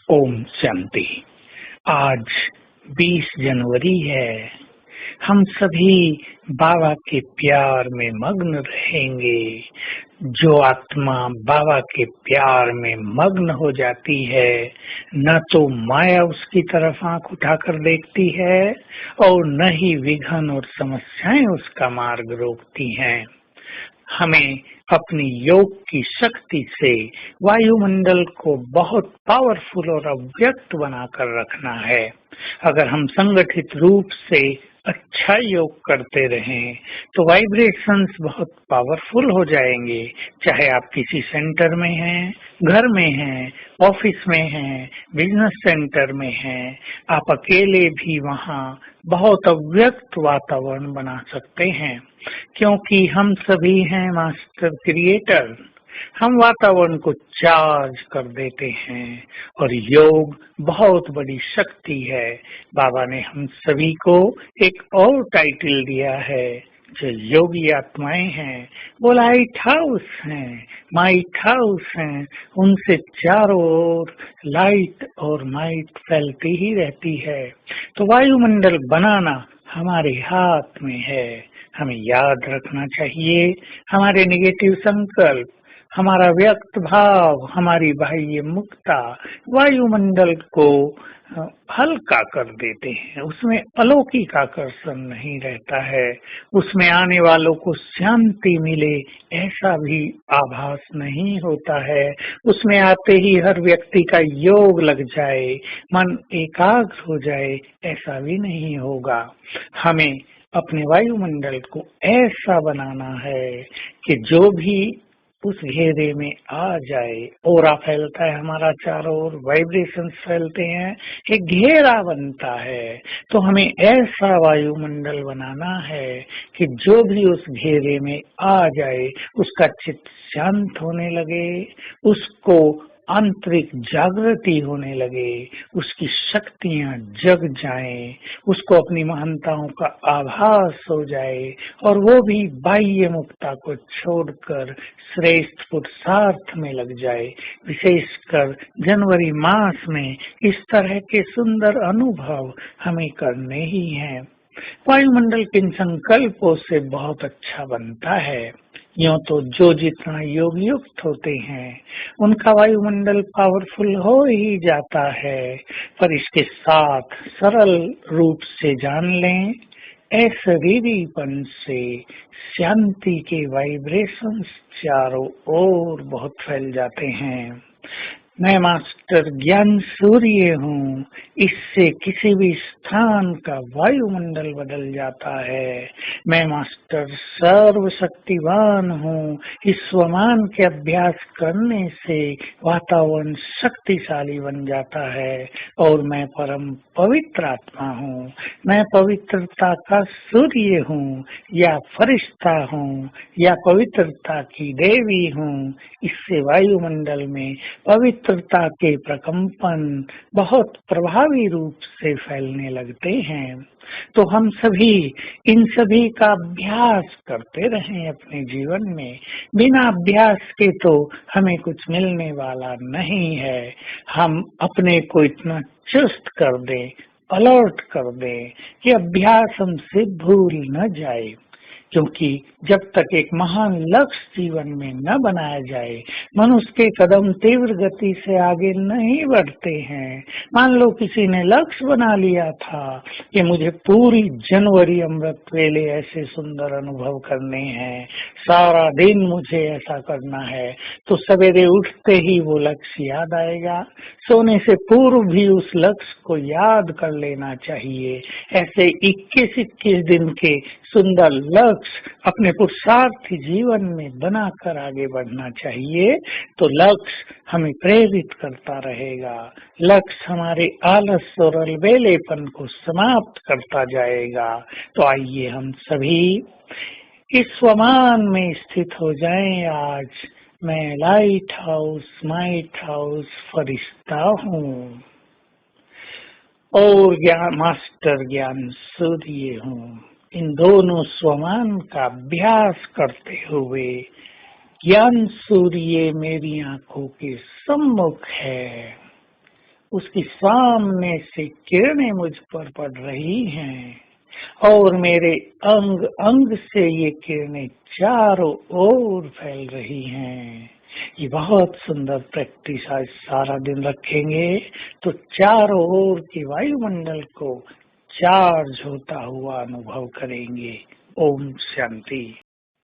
ओम शांति। आज 20 जनवरी है। हम सभी बाबा के प्यार में मग्न रहेंगे। जो आत्मा बाबा के प्यार में मग्न हो जाती है, न तो माया उसकी तरफ आंख उठाकर देखती है और न ही विघ्न और समस्याएं उसका मार्ग रोकती हैं। हमें अपनी योग की शक्ति से वायुमंडल को बहुत पावरफुल और अव्यक्त बनाकर रखना है। अगर हम संगठित रूप से अच्छा योग करते रहें तो वाइब्रेशंस बहुत पावरफुल हो जाएंगे। चाहे आप किसी सेंटर में हैं, घर में हैं, ऑफिस में हैं, बिजनेस सेंटर में हैं, आप अकेले भी वहाँ बहुत अव्यक्त वातावरण बना सकते हैं, क्योंकि हम सभी हैं मास्टर क्रिएटर। हम वातावरण को चार्ज कर देते हैं और योग बहुत बड़ी शक्ति है। बाबा ने हम सभी को एक और टाइटल दिया है। जो योगी आत्माएं हैं वो लाइट हाउस हैं, माइट हाउस हैं। उनसे चारों ओर लाइट और माइट फैलती ही रहती है। तो वायुमंडल बनाना हमारे हाथ में है। हमें याद रखना चाहिए हमारे नेगेटिव संकल्प, हमारा व्यक्त भाव, हमारी बाह्य मुक्ता वायुमंडल को हल्का कर देते हैं। उसमें अलौकिक आकर्षण नहीं रहता है। उसमें आने वालों को शांति मिले ऐसा भी आभास नहीं होता है। उसमें आते ही हर व्यक्ति का योग लग जाए, मन एकाग्र हो जाए, ऐसा भी नहीं होगा। हमें अपने वायुमंडल को ऐसा बनाना है कि जो भी उस घेरे में आ जाए, ओरा फैलता है हमारा चारों ओर, वाइब्रेशंस फैलते हैं, एक घेरा बनता है। तो हमें ऐसा वायुमंडल बनाना है कि जो भी उस घेरे में आ जाए उसका चित्त शांत होने लगे, उसको आंतरिक जागृति होने लगे, उसकी शक्तियां जग जाएं, उसको अपनी महानताओं का आभास हो जाए और वो भी बाह्य मुक्ता को छोड़कर श्रेष्ठ पुरुषार्थ में लग जाए। विशेषकर जनवरी मास में इस तरह के सुंदर अनुभव हमें करने ही हैं। वायुमंडल किन संकल्पों से बहुत अच्छा बनता है। यूं तो जो जितना योग युक्त होते हैं उनका वायुमंडल पावरफुल हो ही जाता है, पर इसके साथ सरल रूप से जान लें, अशरीरीपन से शांति के वाइब्रेशंस चारों ओर बहुत फैल जाते हैं। मैं मास्टर ज्ञान सूर्य हूँ। इससे किसी भी स्थान का वायुमंडल बदल जाता है। मैं मास्टर सर्वशक्तिवान हूँ। इस स्वमान के अभ्यास करने से वातावरण शक्तिशाली बन जाता है और मैं परम पवित्र आत्मा हूँ। मैं पवित्रता का सूर्य हूँ या फरिश्ता हूँ या पवित्रता की देवी हूँ। इससे वायुमंडल में पवित्रता के प्रकंपन बहुत प्रभावी रूप से फैलने लगते हैं। तो हम सभी इन सभी का अभ्यास करते रहें अपने जीवन में। बिना अभ्यास के तो हमें कुछ मिलने वाला नहीं है। हम अपने को इतना चुस्त कर दें, अलर्ट कर दें कि अभ्यास हमसे भूल न जाए, क्योंकि जब तक एक महान लक्ष्य जीवन में न बनाया जाए, मनुष्य के कदम तीव्र गति से आगे नहीं बढ़ते हैं। मान लो किसी ने लक्ष्य बना लिया था कि मुझे पूरी जनवरी अमृत वेले ऐसे सुंदर अनुभव करने हैं, सारा दिन मुझे ऐसा करना है, तो सवेरे उठते ही वो लक्ष्य याद आएगा। सोने से पूर्व भी उस लक्ष्य को याद कर लेना चाहिए। ऐसे 21-21 दिन के सुंदर लक्ष्य अपने पुरुषार्थी जीवन में बनाकर आगे बढ़ना चाहिए। तो लक्ष्य हमें प्रेरित करता रहेगा। लक्ष्य हमारे आलस और अलबेलेपन को समाप्त करता जाएगा। तो आइए हम सभी इस स्वमान में स्थित हो जाएं। आज मैं लाइट हाउस, माइट हाउस फरिश्ता हूँ और मास्टर ज्ञान सूर्य हूँ। इन दोनों स्वमान का अभ्यास करते हुए ज्ञान सूर्य मेरी आंखों के सम्मुख है। उसकी सामने से किरणें मुझ पर पड़ रही हैं और मेरे अंग अंग से ये किरणें चारों ओर फैल रही हैं। ये बहुत सुंदर प्रैक्टिस आज सारा दिन रखेंगे तो चारों ओर के वायुमंडल को चार्ज होता हुआ अनुभव करेंगे। ओम शांति।